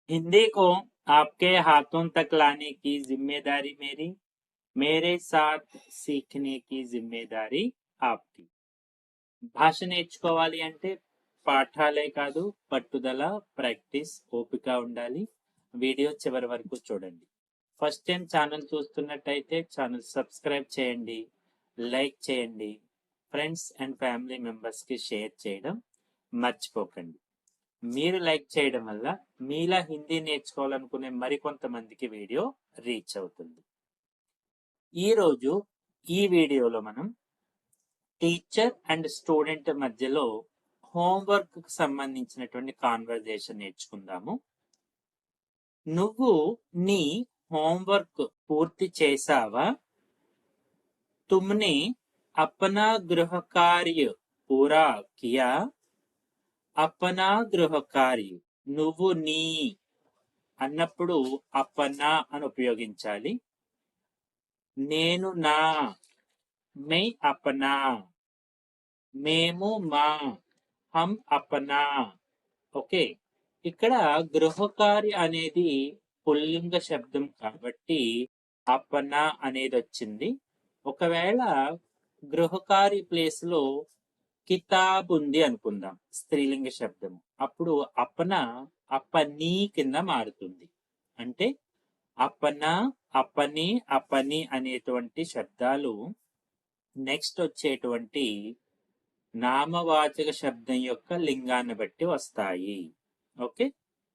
हिंदी को आपके हाथों तक लाने की जिम्मेदारी मेरी, मेरे साथ सीखने की जिम्मेदारी आपकी. భాష నేర్చుకోవాలి అంటే పాఠాలే కాదు, పట్టుదల, ప్రాక్టీస్, ఓపిక ఉండాలి. వీడియో చివరి వరకు చూడండి. ఫస్ట్ టైం ఛానల్ చూస్తున్నట్టయితే ఛానల్ సబ్స్క్రైబ్ చేయండి, లైక్ చేయండి, ఫ్రెండ్స్ అండ్ ఫ్యామిలీ మెంబర్స్కి షేర్ చేయడం మర్చిపోకండి. మీరు లైక్ చేయడం వల్ల మీలా హిందీ నేర్చుకోవాలనుకునే మరికొంతమందికి వీడియో రీచ్ అవుతుంది. ఈరోజు ఈ వీడియోలో మనం టీచర్ అండ్ స్టూడెంట్ మధ్యలో హోంవర్క్ కు సంబంధించినటువంటి కాన్వర్జేషన్ నేర్చుకుందాము. నువ్వు నీ హోంవర్క్ పూర్తి చేసావా? तुमने अपना गृह कार्य पूरा किया? अपना गृह कार्य, నువ్వు నీ అన్నప్పుడు అపనా అని ఉపయోగించాలి. నేను నా, మే అపనా, మేము మా, హం అపనా. ఓకే, ఇక్కడ గృహకార్య అనేది పుల్లింగ శబ్దం కాబట్టి అపనా అనేది వచ్చింది. ఒకవేళ గృహకార్య ప్లేస్ లో కితాబ్ ఉంది అనుకుందాం, స్త్రీలింగ శబ్దం, అప్పుడు అపన అపని కింద మారుతుంది. అంటే అపన, అపని, అపని అనేటువంటి శబ్దాలు నెక్స్ట్ వచ్చేటువంటి నామవాచక శబ్దం యొక్క లింగాన్ని బట్టి వస్తాయి. ఓకే,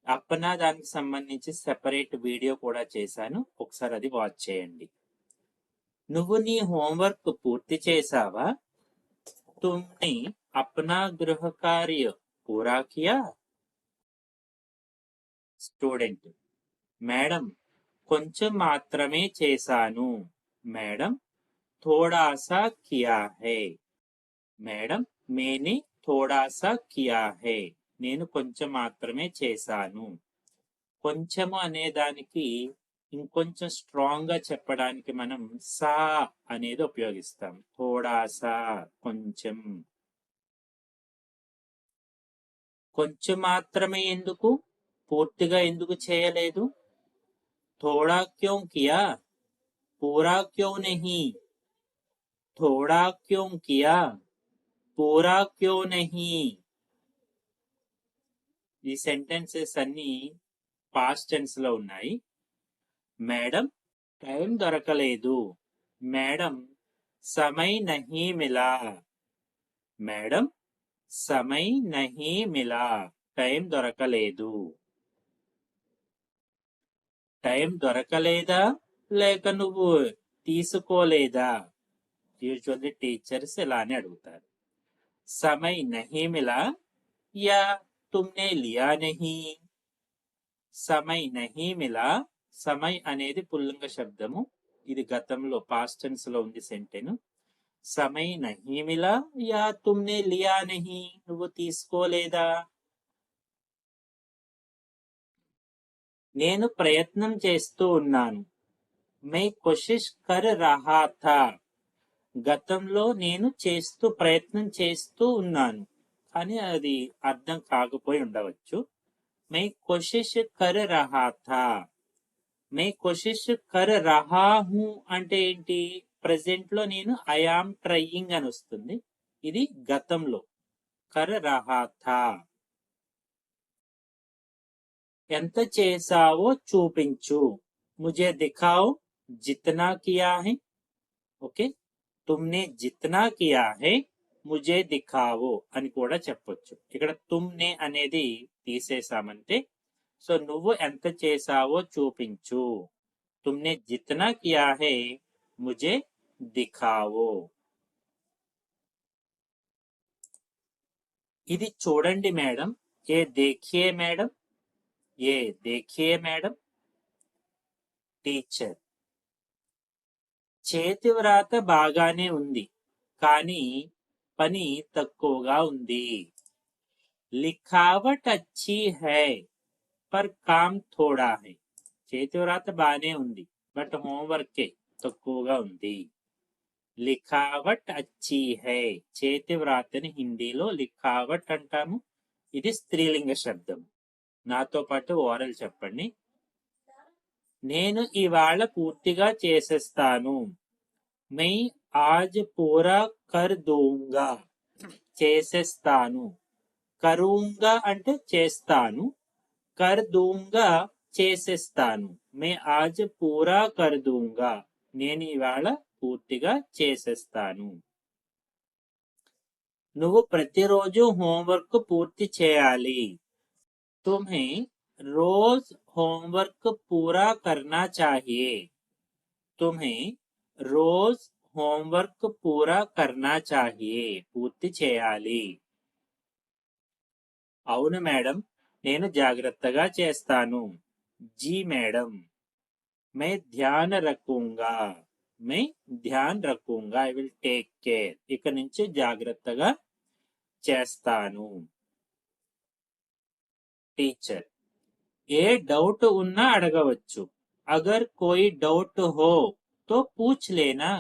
అపన దానికి సంబంధించి సెపరేట్ వీడియో కూడా చేశాను, ఒకసారి అది వాచ్ చేయండి. నువ్వు నీ హోంవర్క్ పూర్తి చేసావా? तुमने अपना गृह कार्य पूरा किया? స్టూడెంట్, మేడం కొంచెం మాత్రమే చేశాను. మేడం थोड़ा सा किया है. మేడం मैंने थोड़ा सा किया है. నేను కొంచెం మాత్రమే చేశాను. కొంచెము అనే దానికి ఇంకొంచెం స్ట్రాంగ్ గా చెప్పడానికి మనం సా అనేది ఉపయోగిస్తాం. థోడా సా, కొంచెం. కొంచెం మాత్రమే ఎందుకు, పూర్తిగా ఎందుకు చేయలేదు? థోడా క్యూ కియా, పూరా క్యూ నహీ? థోడా క్యూ కియా, పూరా క్యూ నహీ? ఈ సెంటెన్సెస్ అన్ని పాస్ట్ టెన్స్ లో ఉన్నాయి. మేడం టైం దొరకలేదు. మేడం సమయ్ నహీ మిలా. మేడం సమయ్ నహీ మిలా, టైం దొరకలేదు. టైం దొరకలేదా లేక నువ్వు తీసుకోలేదా? యూజువల్లీ టీచర్స్ ఇలానే అడుగుతారు. సమయ్ నహీ మిలా యా తుమ్నే లియా నహీ? సమయ్ నహీ మిలా, సమయ్ అనేది పుల్లింగ శబ్దము, ఇది గతంలో పాస్ట్ టెన్స్ లో ఉంది సెంటెన్స్. సమయ్ నహీ మిలా యా తుమ్నే లియా నహీ, నువ్వు తీసుకోలేదా? నేను ప్రయత్నం చేస్తూ ఉన్నాను. మై కోషిష్ కర్ రహా థా. గతంలో నేను ప్రయత్నం చేస్తూ ఉన్నాను, కానీ అది అర్థం కాకపోయి ఉండవచ్చు. మై కోషిష్ కర్ రహా థా. మై కోషిష్ కర్ రహా హూ అంటే ఏంటి? ప్రెసెంట్ లో నేను ఐ ఆమ్ ట్రయింగ్ అని వస్తుంది, ఇది గతంలో. కర్ రహా థా. ఎంత చేసావో చూపించు. ముజే దిఖాओ జితనా కియా హై. ఓకే, తుమ్నే జితనా కియా హై ముజే దిఖావో అని కూడా చెప్పొచ్చు. ఇక్కడ తుమ్నే అనేది తీసేసామంటే, సో నువ్వు ఎంత చేసావో చూపించు. తుమ్నే జితనా కియా హై ముజే దిఖావో. ఇది చూడండి మేడం. ఏ దేఖియే మేడం, ఏ దేఖియే మేడం. టీచర్ చేతి వ్రాత బాగానే ఉంది, కానీ పని తక్కువగా ఉంది. లిఖావట్ అచ్చి హై పర్ కామ్ థోడా హై. చేతి వ్రాత బాగానే ఉంది, బట్ హోంవర్క్ తక్కువగా ఉంది. లిఖావట్ అచ్చి హై, చేతి వ్రాతని హిందీలో లిఖావట్ అంటాము, ఇది స్త్రీలింగ శబ్దం. నాతో పాటు ఓరల్ చెప్పండి. నేను ఇవాళ పూర్తిగా చేసేస్తాను. మై ఆజ్ పూరా కర్ దూంగా. చేసేస్తాను. కరూంగా అంటే చేస్తాను. కర్ దూంగా చేసేస్తాను. మే ఆజ్ పూరా కర్ దూంగా. నేను ఇవాళ పూర్తిగా చేసేస్తాను. నువ్వు ప్రతిరోజు హోంవర్క్ పూర్తి చేయాలి. तुम्हें रोज होमवर्क पूरा करना चाहिए. तुम्हें रोज होमवर्क पूरा करना चाहिए. పూర్తి చేయాలి. అవును మేడం, నేను జాగ్రత్తగా చేస్తాను. जी मैडम, मैं ध्यान रखूंगा. मैं ध्यान रखूंगा. I will take care. ఇక నుంచి జాగ్రత్తగా చేస్తాను. టీచర్, ఏ డౌట్ ఉన్నా అడగవచ్చు. అగర్ కోయి డౌట్ హో తో పూచ్ లేనా.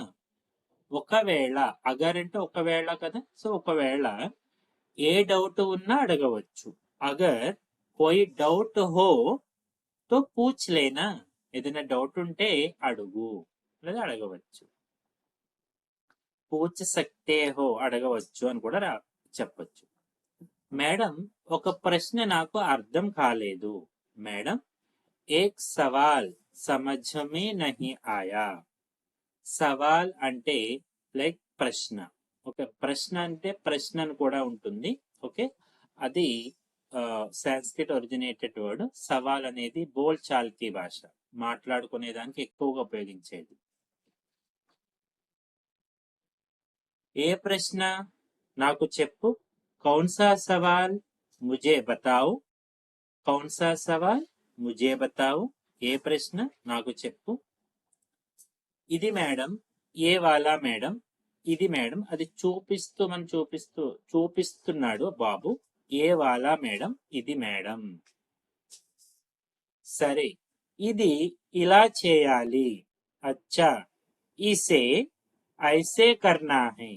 ఒకవేళ, అగర్ అంటే ఒకవేళ కదా, సో ఒకవేళ ఏ డౌట్ ఉన్నా అడగవచ్చు. అగర్ కోయి డౌట్ హో తో పూచ్ లేనా. ఏదైనా డౌట్ ఉంటే అడుగు లేదా అడగవచ్చు. పూచ్ సక్తే హో అడగవచ్చు అని కూడా చెప్పచ్చు. మేడం, ఒక ప్రశ్న నాకు అర్థం కాలేదు. మేడం, ఏక్ సవాల్ సమझ में नहीं आया. సవాల్ అంటే లైక్ ప్రశ్న. ఓకే, ప్రశ్న అంటే ప్రశ్న అని కూడా ఉంటుంది. ఓకే, అది సాంస్క్రిట్ ఒరిజినేటెడ్ వర్డ్. సవాల్ అనేది బోల్ చాల్కీ భాష, మాట్లాడుకునే దానికి ఎక్కువగా ఉపయోగించేది. ఏ ప్రశ్న నాకు చెప్పు. కౌన్సా సవాల్ ముజే బతావు. కౌన్సా సవాల్ ముజే బతావు. ఏ ప్రశ్న నాకు చెప్పు. ఇది మేడం. ఏ వాలా మేడం. ఇది మేడం. అది చూపిస్తున్నాడు బాబు. ఏ వాలా మేడం. ఇది మేడం. సరే, ఇది ఇలా చేయాలి. అచ్చా, ఇసే ఐసే కర్నా హై.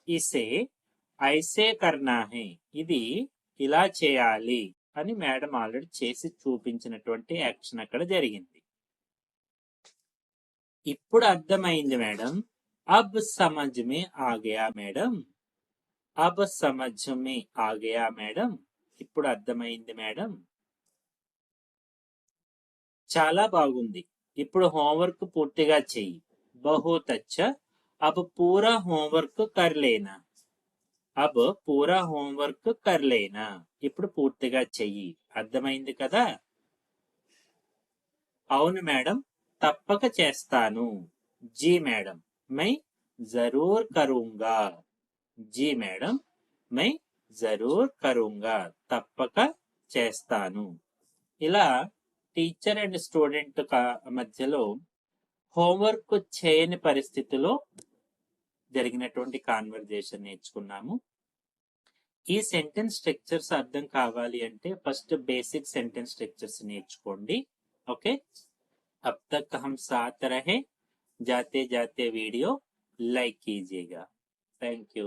ఇసే ఐసే కర్నా హై. ఇది ఇలా చేయాలి అని మేడం ఆల్రెడీ చేసి చూపించినటువంటి యాక్షన్ అక్కడ జరిగింది. ఇప్పుడు అర్థమైంది మేడం. అబ్ సమజ్ మే ఆ గయా మేడం. అబ్ సమజ్ మే ఆ గయా మేడం. ఇప్పుడు అర్థమైంది మేడం. చాలా బాగుంది. ఇప్పుడు హోంవర్క్ పూర్తిగా చెయ్యి. బహుత్ అచ్చా. అబ్ పూరా హోంవర్క్ కర్ లేనా. అబ్ పూరా హోంవర్క్ కర్ లేనా. ఇప్పుడు పూర్తిగా చెయ్యి. అర్థమైంది కదా. అవును మేడం, తప్పక చేస్తాను. జీ మేడం, మై జరూర్ కరూంగా. జీ మేడం, మై జరూర్ కరూంగా. తప్పక చేస్తాను. ఇలా టీచర్ అండ్ స్టూడెంట్ మధ్యలో హోంవర్క్ చేయని పరిస్థితిలో జరిగినటువంటి కాన్వర్జేషన్ నేర్చుకున్నాము. ఈ సెంటెన్స్ స్ట్రక్చర్స్ అర్థం కావాలి అంటే ఫస్ట్ బేసిక్ సెంటెన్స్ స్ట్రక్చర్స్ నేర్చుకోండి. ओके, अब तक हम साथ रहे. जाते जाते वीडियो लाइक कीजिएगा. Thank you.